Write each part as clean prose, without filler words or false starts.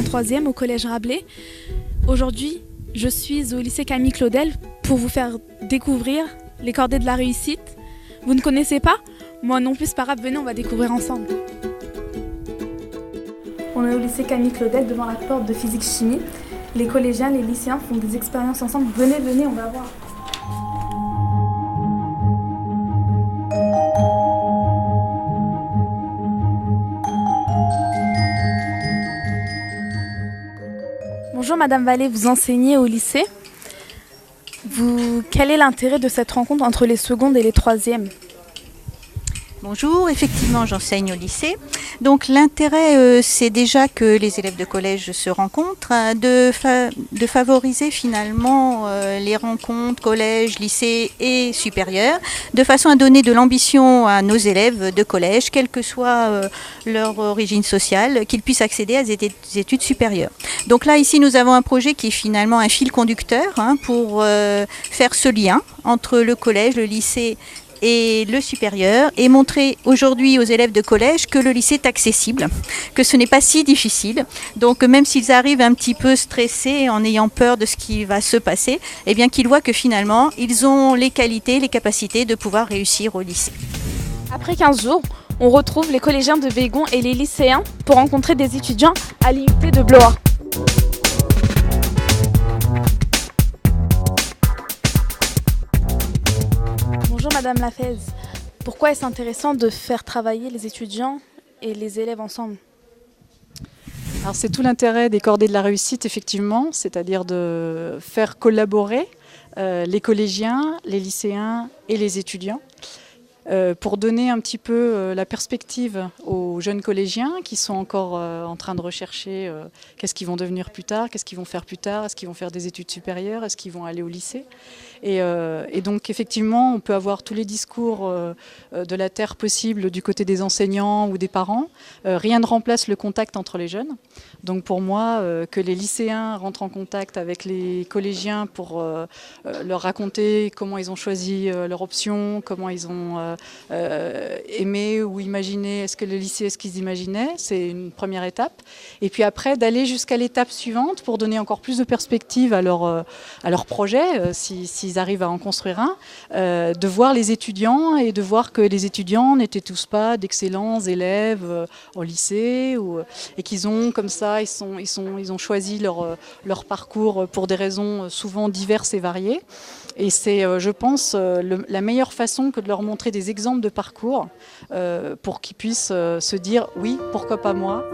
troisième au collège Rabelais. Aujourd'hui, je suis au lycée Camille Claudel pour vous faire découvrir les cordées de la réussite. Vous ne connaissez pas? Moi non plus, c'est pas grave, venez, on va découvrir ensemble. On est au lycée Camille Claudel devant la porte de physique-chimie. Les collégiens, les lycéens font des expériences ensemble. Venez, on va voir. Bonjour Madame Vallée, vous enseignez au lycée. Quel est l'intérêt de cette rencontre entre les secondes et les troisièmes? Bonjour, effectivement j'enseigne au lycée. Donc l'intérêt c'est déjà que les élèves de collège se rencontrent, de favoriser finalement les rencontres collège, lycée et supérieur, de façon à donner de l'ambition à nos élèves de collège, quelle que soit leur origine sociale, qu'ils puissent accéder à des études supérieures. Donc là ici nous avons un projet qui est finalement un fil conducteur pour faire ce lien entre le collège, le lycée et le supérieur, et montrer aujourd'hui aux élèves de collège que le lycée est accessible, que ce n'est pas si difficile. Donc même s'ils arrivent un petit peu stressés en ayant peur de ce qui va se passer, eh bien qu'ils voient que finalement ils ont les qualités, les capacités de pouvoir réussir au lycée. Après 15 jours, on retrouve les collégiens de Bégon et les lycéens pour rencontrer des étudiants à l'IUT de Blois. Bonjour Madame Lafez, pourquoi est-ce intéressant de faire travailler les étudiants et les élèves ensemble? Alors c'est tout l'intérêt des cordées de la réussite, effectivement, c'est-à-dire de faire collaborer les collégiens, les lycéens et les étudiants pour donner un petit peu la perspective aux jeunes collégiens qui sont encore en train de rechercher qu'est-ce qu'ils vont devenir plus tard, qu'est-ce qu'ils vont faire plus tard, est-ce qu'ils vont faire des études supérieures, est-ce qu'ils vont aller au lycée. Et donc effectivement, on peut avoir tous les discours de la terre possible du côté des enseignants ou des parents. Rien ne remplace le contact entre les jeunes. Donc pour moi, que les lycéens rentrent en contact avec les collégiens pour leur raconter comment ils ont choisi leur option, comment ils ont aimé ou imaginé, est-ce que le lycée est ce qu'ils imaginaient, c'est une première étape. Et puis après, d'aller jusqu'à l'étape suivante pour donner encore plus de perspective à leur projet, s'ils arrivent à en construire un, de voir les étudiants et de voir que les étudiants n'étaient tous pas d'excellents élèves au lycée et qu'ils ont comme ça, ils ont choisi leur parcours pour des raisons souvent diverses et variées. Et c'est, je pense, la meilleure façon que de leur montrer des exemples de parcours pour qu'ils puissent se dire « oui, pourquoi pas moi ».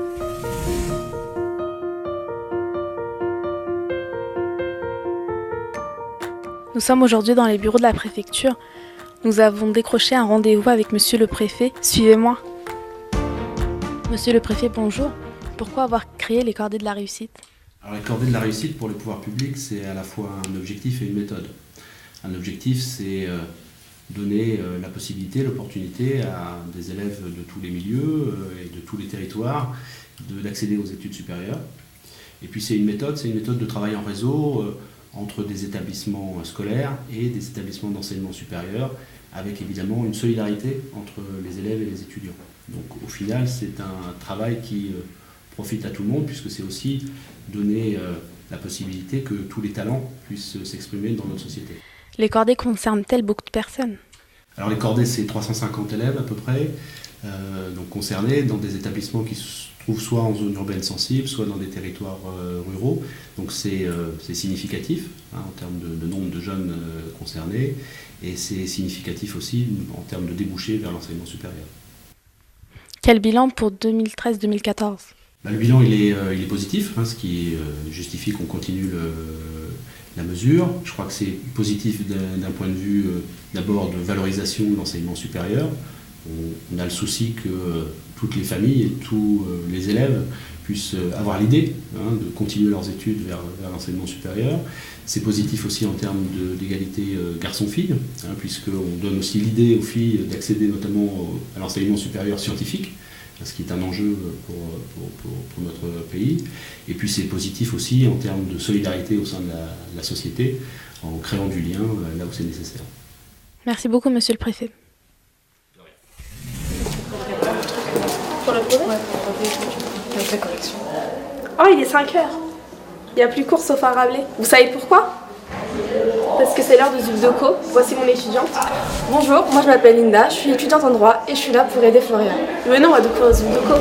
Nous sommes aujourd'hui dans les bureaux de la préfecture. Nous avons décroché un rendez-vous avec Monsieur le Préfet. Suivez-moi. Monsieur le Préfet, bonjour. Pourquoi avoir créé les cordées de la réussite? Alors, les cordées de la réussite pour les pouvoirs publics, c'est à la fois un objectif et une méthode. Un objectif, c'est donner la possibilité, l'opportunité à des élèves de tous les milieux et de tous les territoires d'accéder aux études supérieures. Et puis c'est une méthode de travail en réseau entre des établissements scolaires et des établissements d'enseignement supérieur, avec évidemment une solidarité entre les élèves et les étudiants. Donc au final, c'est un travail qui profite à tout le monde, puisque c'est aussi donner la possibilité que tous les talents puissent s'exprimer dans notre société. Les cordées concernent-elles beaucoup de personnes? Alors les cordées, c'est 350 élèves à peu près, donc concernés dans des établissements qui se trouvent soit en zone urbaine sensible, soit dans des territoires ruraux. Donc c'est significatif en termes de nombre de jeunes concernés, et c'est significatif aussi en termes de débouchés vers l'enseignement supérieur. Quel bilan pour 2013-2014? Le bilan il est positif, ce qui justifie qu'on continue la mesure. Je crois que c'est positif d'un point de vue d'abord de valorisation de l'enseignement supérieur. On a le souci que toutes les familles et tous les élèves puissent avoir l'idée de continuer leurs études vers l'enseignement supérieur. C'est positif aussi en termes d'égalité garçons-filles, puisqu'on donne aussi l'idée aux filles d'accéder notamment à l'enseignement supérieur scientifique, ce qui est un enjeu pour notre pays. Et puis c'est positif aussi en termes de solidarité au sein de la société, en créant du lien là où c'est nécessaire. Merci beaucoup, Monsieur le Préfet. Pour le brevet ? Ouais, pour le brevet, avec la correction. Oh, il est 5 heures. Il n'y a plus de cours sauf à Rabelais. Vous savez pourquoi? Parce que c'est l'heure de Zubdeco. Voici mon étudiante. Bonjour, moi je m'appelle Linda, je suis étudiante en droit et je suis là pour aider Florian. Venez, on va découvrir Zubdeco.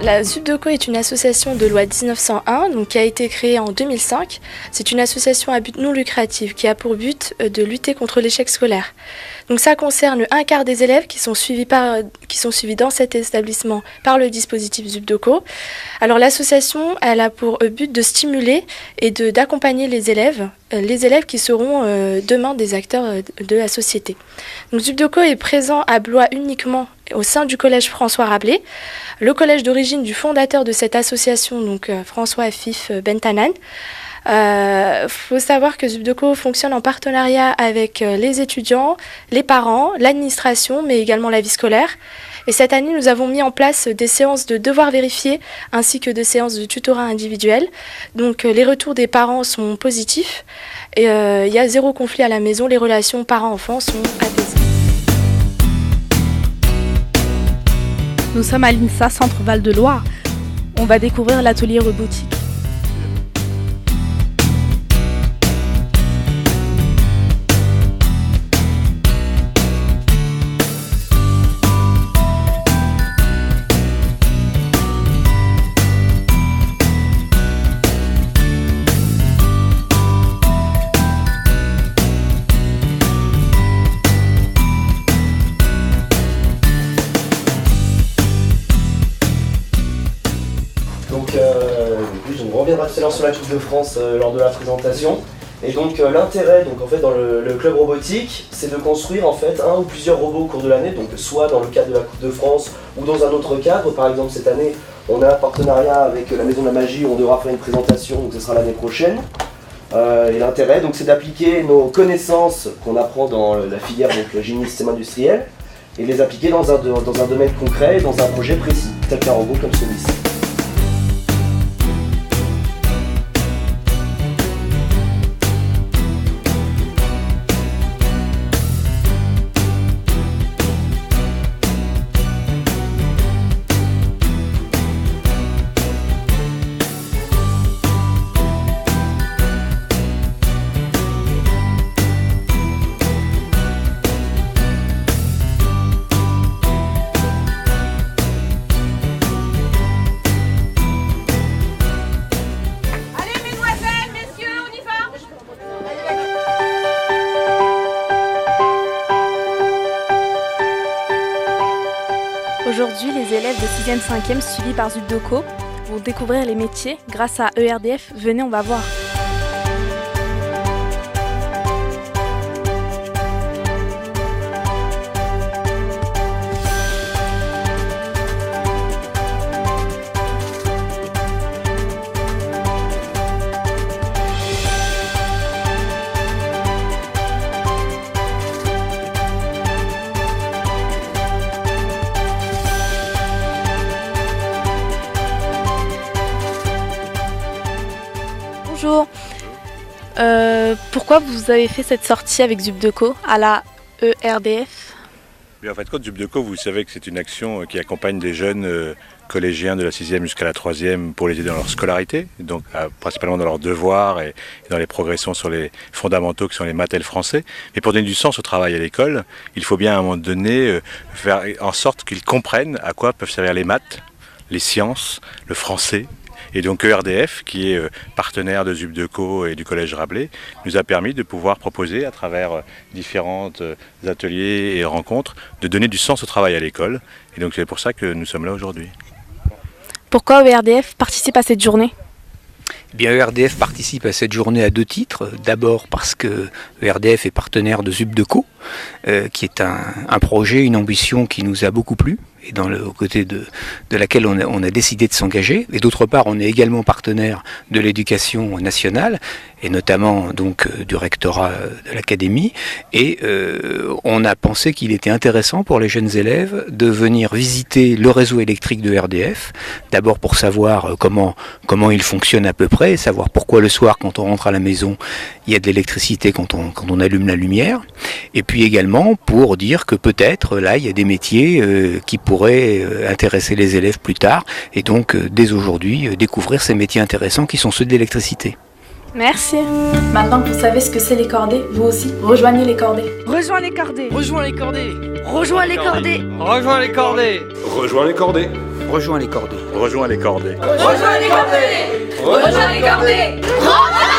La Zubdeco est une association de loi 1901 donc, qui a été créée en 2005. C'est une association à but non lucratif qui a pour but de lutter contre l'échec scolaire. Donc, ça concerne un quart des élèves qui sont suivis dans cet établissement par le dispositif Zubdeco. Alors l'association elle a pour but de stimuler et d'accompagner les élèves qui seront demain des acteurs de la société. Donc, Zubdeco est présent à Blois uniquement au sein du collège François Rabelais, le collège d'origine du fondateur de cette association, donc François Afif Bentanan. Faut savoir que Zubdeco fonctionne en partenariat avec les étudiants, les parents, l'administration, mais également la vie scolaire. Et cette année, nous avons mis en place des séances de devoirs vérifiés ainsi que des séances de tutorat individuel. Donc les retours des parents sont positifs et il y a 0 conflit à la maison. Les relations parents-enfants sont apaisées. Nous sommes à l'INSA Centre Val-de-Loire. On va découvrir l'atelier robotique. On reviendra tout à l'heure sur la Coupe de France lors de la présentation. Et donc l'intérêt en fait, dans le club robotique, c'est de construire en fait un ou plusieurs robots au cours de l'année, donc soit dans le cadre de la Coupe de France ou dans un autre cadre. Par exemple cette année, on a un partenariat avec la Maison de la Magie où on devra faire une présentation, donc ce sera l'année prochaine. Et l'intérêt c'est d'appliquer nos connaissances qu'on apprend dans la filière donc génie système industriel et de les appliquer dans un domaine concret et dans un projet précis, tel qu'un robot comme celui-ci. Aujourd'hui, les élèves de 6e, 5e suivis par Zubdeco vont découvrir les métiers grâce à ERDF. Venez, on va voir. Bonjour. Pourquoi vous avez fait cette sortie avec Zubdeco à la ERDF? En fait, Zubdeco, vous savez que c'est une action qui accompagne des jeunes collégiens de la 6e jusqu'à la 3e pour les aider dans leur scolarité, donc principalement dans leurs devoirs et dans les progressions sur les fondamentaux qui sont les maths et le français. Mais pour donner du sens au travail à l'école, il faut bien à un moment donné faire en sorte qu'ils comprennent à quoi peuvent servir les maths, les sciences, le français. Et donc ERDF, qui est partenaire de Zubdeco et du Collège Rabelais, nous a permis de pouvoir proposer à travers différents ateliers et rencontres de donner du sens au travail à l'école. Et donc c'est pour ça que nous sommes là aujourd'hui. Pourquoi ERDF participe à cette journée ? Eh bien, ERDF participe à cette journée à 2 titres. D'abord parce que ERDF est partenaire de Zubdeco, qui est un projet, une ambition qui nous a beaucoup plu et aux côtés de laquelle on a décidé de s'engager. Et d'autre part, on est également partenaire de l'éducation nationale, et notamment donc du rectorat de l'académie. Et on a pensé qu'il était intéressant pour les jeunes élèves de venir visiter le réseau électrique de RDF, d'abord pour savoir comment il fonctionne à peu près, savoir pourquoi le soir, quand on rentre à la maison, il y a de l'électricité quand on allume la lumière, et puis également pour dire que peut-être là il y a des métiers qui pourraient intéresser les élèves plus tard, et donc dès aujourd'hui découvrir ces métiers intéressants qui sont ceux de l'électricité. Merci. Maintenant que vous savez ce que c'est les cordées, vous aussi, rejoignez les cordées. Rejoins les cordées. Rejoins les cordées. Rejoins les cordées. Rejoins les cordées. Rejoins les cordées. Rejoins les cordées. Rejoins les cordées. Rejoins les cordées. Rejoins les cordées. Rejoins les cordées.